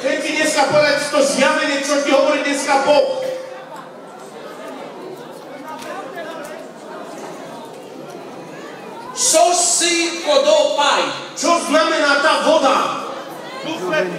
Chcem ti dneska povedať to zjavenie, čo ti hovorí dneska Boh. Čo znamená tá voda? Duch Svätý.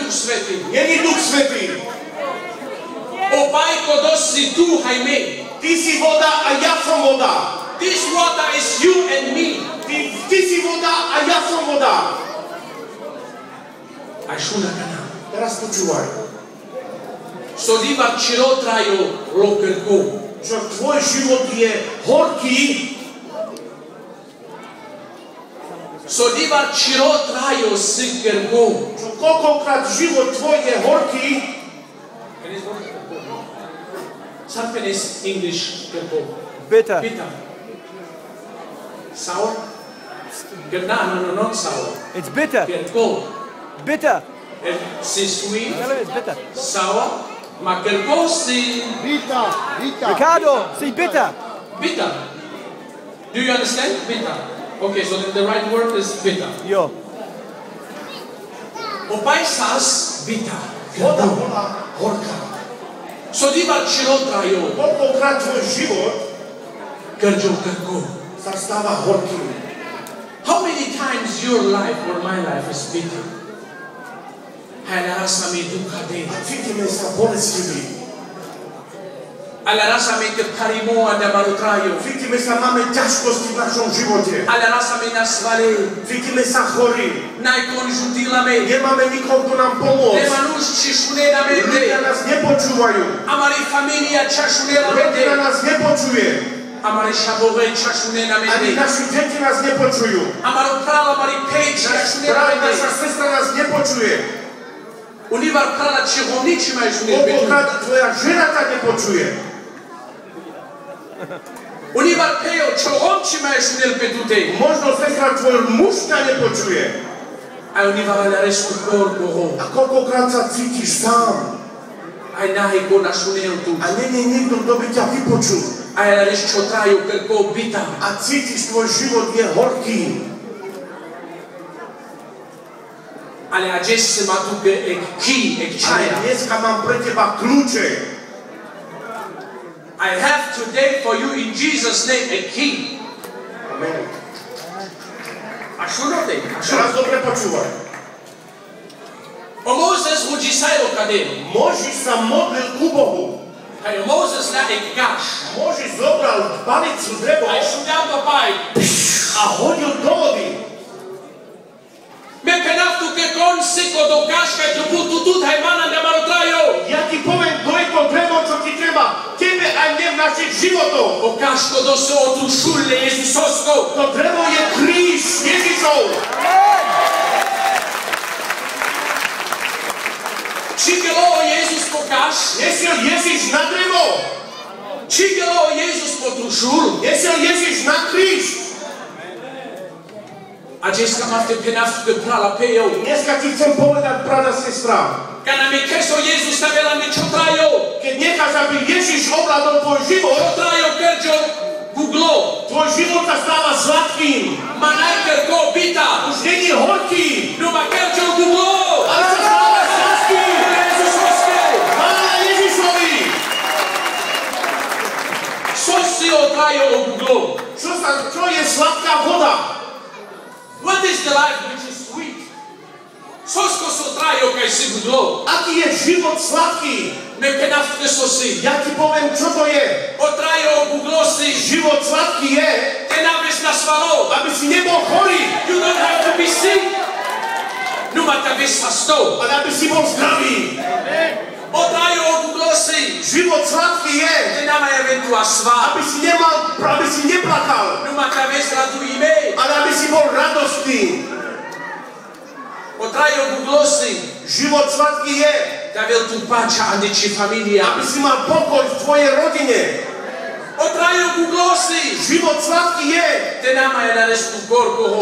Duch Svätý. Není Duch Svätý. Ty si voda a ja som voda. This water is you and me. Ty si voda a ja som voda. Teraz počúvaj. Čo tvoj život je horký, čo koľkokrát život tvoj je horký, Something is English. Bitter. Bitter. Sour? No, not sour. It's bitter. Bitter. C'est sweet. It's bitter. Sour. Ma kerko c'est Ricardo, c'est bitter. Bitter. Do you understand? Bitter. Okay, so the right word is bitter. Jo. Opaisas bitter. voda horká. Koľkokrát tvoj život sa stáva horkým. How many times your life or my life is bitter? A cítime sa bolestivý. Cítime sa, máme ťažkosti v našom živote. Cítime sa chorí. Nemáme nikoho, kto nám pomôcť. Ľudia nás nepočúvajú. Rodina nás nepočuje. Ani naši deti nás nepočujú. Naša sestra nás nepočuje. Koľkokrát tvoja žena ťa nepočuje. Možno sestra tvoj muž ťa nepočuje. A koľkokrát sa cítiš sám. A nie je niekto, kto by ťa vypočul. A cítiš, tvoj život je horký. Ale dneska mám pre teba kľúče. I have today for you in Jesus' name a key. Amen. Teraz dobre počúvaj. Mojžiš sa modlil ku Bohu. Mojžiš zobral palicu drevo a hodil do vody. Ja ti poviem, to je to drevo, čo ti treba. Tebe aj mne v našich životoch. To drevo je kríž Ježišov. Nešiel Ježiš na drevo. Nešiel Ježiš na kríž. A dneska ma v penaftu prala pejo. Dneska ti chcem povedať, brada, sestra. Keď necháš, aby Ježiš ovládol tvoj život, tvoj život sa stáva sladkým. Už není horký. Ale sa stáva sladkým. Chvála Ježišovi. Čo je sladká voda? What is the life which is sweet? Aký je život sladký? Ja ti poviem, čo to je. Život sladký je, aby si nebol chorý. You don't have to be sick. Ale aby si bol zdravý. Život sladký je, aby si neplakal, ale aby si bol radostný. Život sladký je, aby si mal pokoj v tvojej rodine. Život sladký je,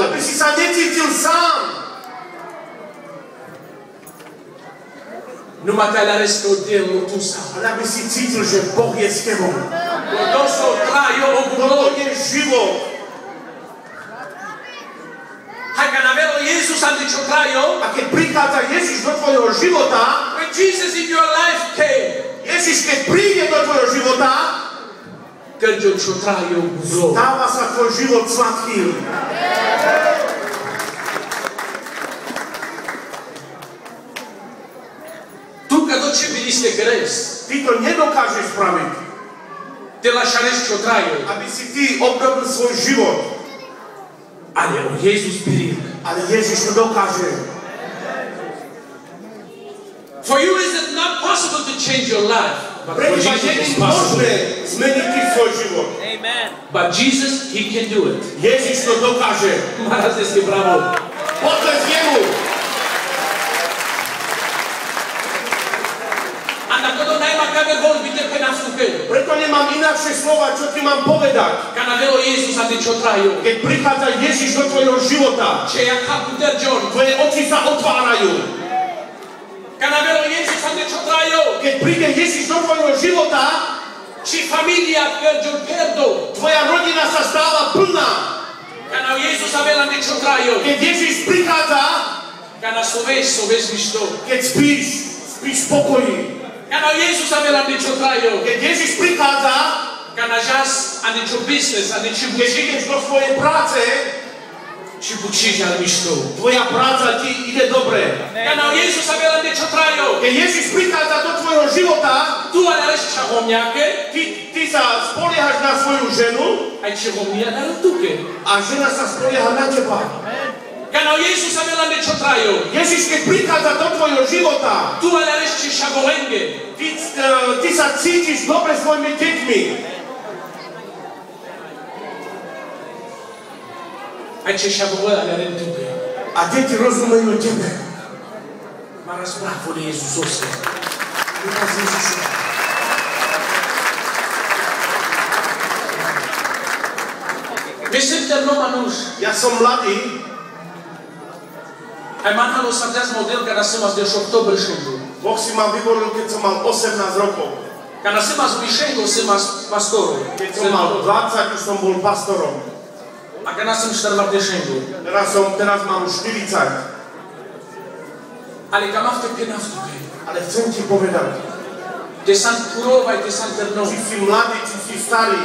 aby si sa necítil sám. Ale aby si cítil, že Boh je s tebou. Toto je život. A keď života, when Jesus in your life came, Ježiš, keď príde do tvojho života, stáva sa tvoj život sladkým. Ty to nedokážeš spraviť, aby si ty obrobil svoj život. Ale Ježiš to dokáže. For you is it not possible to change your life, but for Jesus it's possible. Zmeniť ty svoj život. But Jesus, He can do it. Ježiš to dokáže. Potles jemu. Preto nemám inakšie slova, čo ti mám povedať. Keď prichádza Ježiš do tvojho života, tvoje oči sa otvárajú. Keď príde Ježiš do tvojho života, tvoja rodina sa stáva plná. Keď Ježiš prichádza, keď spíš v pokoji. Keď Ježiš prichádza, keď ideš do svojej práce, tvoja práca ti ide dobre. Keď Ježiš prichádza do tvojho života, ty sa spoliehaš na svoju ženu a žena sa spolieha na teba. Ježiš, keď prichádza do tvojho života, ty sa cítiš dobre svojimi deťmi. A deti rozumejú tebe. Ja som mladý. Boh si ma vyvolil, keď som mal 18 rokov. Keď som mal 20, už som bol pastorom. Teraz mám 40. Ale chcem ti povedať, či si mladý, či si starý,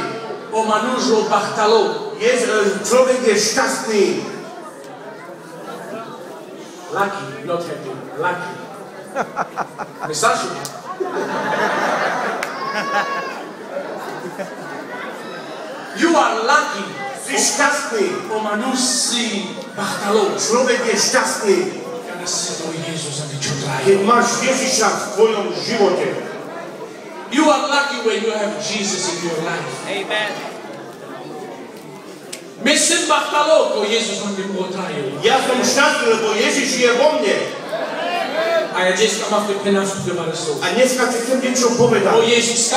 človek je šťastný. Lucky, not happy. Lucky. You are lucky. Si šťastný. Človek je šťastný, keď máš Ježiša v tvojom živote. You are lucky when you have Jesus in your life. Amen. Ja som šťastný, lebo Ježiš je vo mne. A dneska ti chcem niečo povedať. Ježiš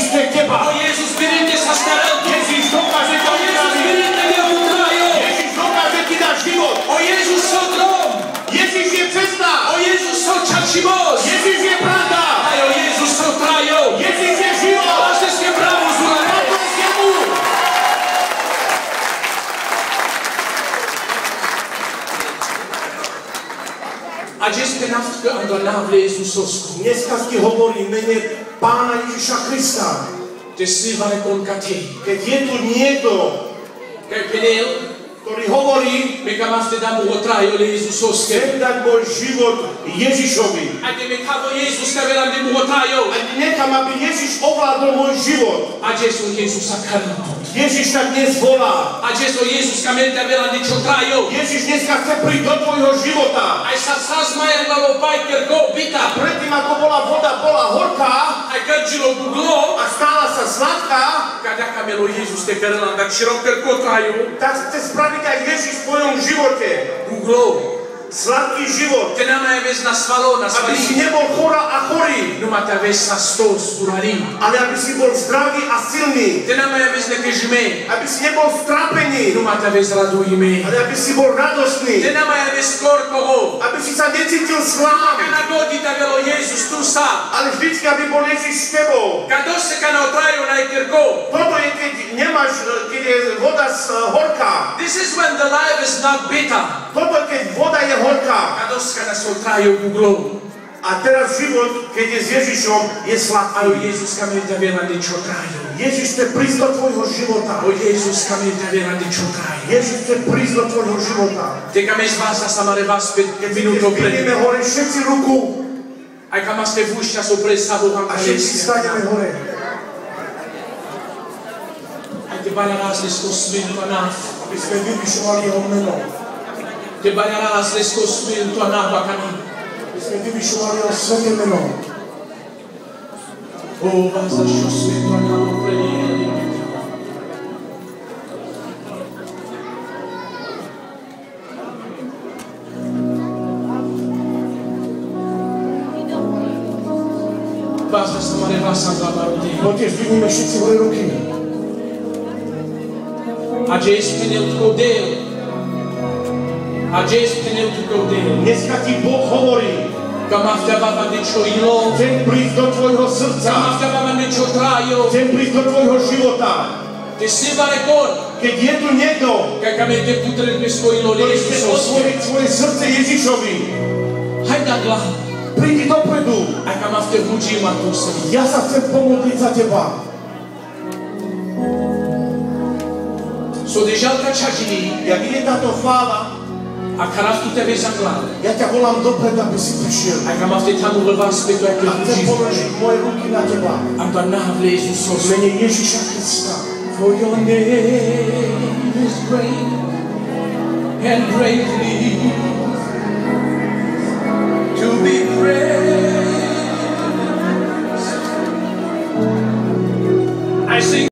chce teba. Ježiš dokáže to vypraviť. Ježiš dokáže ti dať život. Ježiš je cesta. Ježiš je pravda. Ježiš je život. Dneska ti hovorí mene Pána Ježiša Krista. Keď je tu niekto, ktorý hovorí, chcem dať môj život Ježišovi. A nechám, aby Ježiš ovládol môj život. Ježiš tak dnes volá. Ježiš dneska chce prísť do tvojho života. Predtým, ako bola voda, bola horká a stála sa sladká, tak chce spraviť aj Ježiš v tvojom živote. Sladký život. Aby si nebol chorá a chorý. Ale aby si bol zdravý a silný. Aby si nebol strápený. Ale aby si bol radostný. Aby si sa necítil cítil sklamaný. Kana godita velo Jezus tu sám. Ale vždycky, aby bol Ježiš s tebou. Kad se kana otraju na ikirko. Toto je, keď nemáš, keď je voda horká. This is when the life is not bitter. Toto je, keď voda je horká. Kad se kana se otraju uglo. A teraz život, keď je s Ježišom, je sladký. Ale Jezus kamen ťa vela niečo traju. Ježiš chce prísť do tvojho života. O Jezus kamen ťa vela niečo traju. Ježiš chce prísť do tvojho života. Tekame z vás a samare vás 5 minút pred. Vidíme hore všetci ruku. Aj kam ste vúšťa sú predstavu vám a všetci staneme hore. Aj te baľa rázli sko svilu a náv. Aby sme vyvyšovali jeho meno. Te baľa rázli sko svilu a náv a kaní. Aby sme vyvyšovali jeho sveté meno. O vás za čo svilu a náv prenieli. Basta samare vasa zabarodi. Poďte, zdvihnime všetci hore ruky. A Jezus prinel tu kodel. A Jezus prinel tu kodel. Dneska ti Boh hovorí. Kam v teba ma niečo ilo. Chcem prísť do tvojho srdca. Kam v teba ma niečo trajo. Chcem prísť do tvojho života. Ty si rekord. Keď je tu niekto, te putre mi spojilo ktorý chce otvoriť svoje srdce Ježišovi, hajde na dlá. Prídi dopredu. A kam v te vúči ma tu sa. Ja sa chcem pomodliť za teba. So dežalka čaží. Jak ide táto chvála, a karav tu tebe zaklad. Ja ťa volám dopredu, aby si prišiel. A kam v te tamu vrvá späť, jak te a chcem položiť moje ruky na teba. A to návle Jezusom. V mene Ježiša Krista. For your name is great and greatly to be praised. I sing.